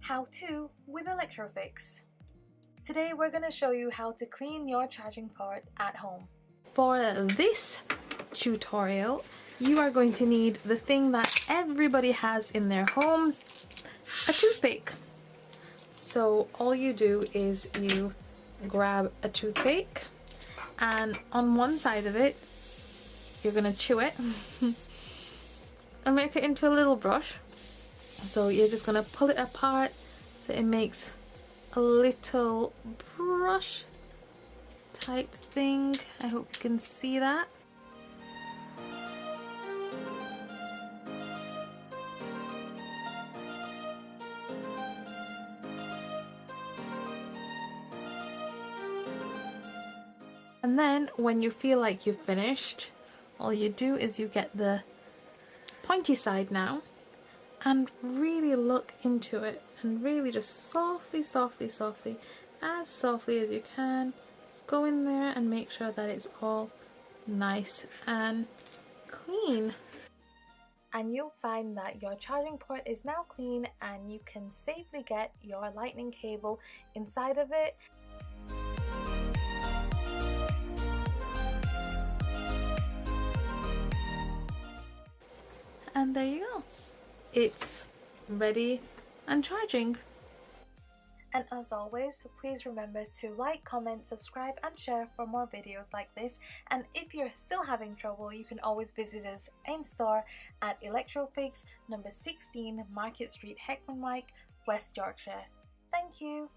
How to with ElectroPhix. Today we're going to show you how to clean your charging port at home. For this tutorial, you are going to need the thing that everybody has in their homes, a toothpick. So all you do is you grab a toothpick, and on one side of it you're going to chew it and make it into a little brush. So you're just going to pull it apart so it makes a little brush type thing. I hope you can see that. And then when you feel like you've finished, all you do is you get the pointy side now and really look into it and really just softly, as softly as you can, just go in there and make sure that it's all nice and clean. And you'll find that your charging port is now clean and you can safely get your lightning cable inside of it. And there you go. It's ready and charging. And as always, please remember to like, comment, subscribe and share for more videos like this. And if you're still having trouble, you can always visit us in store at ElectroPhix, number 16 Market Street, Heckman West Yorkshire. Thank you.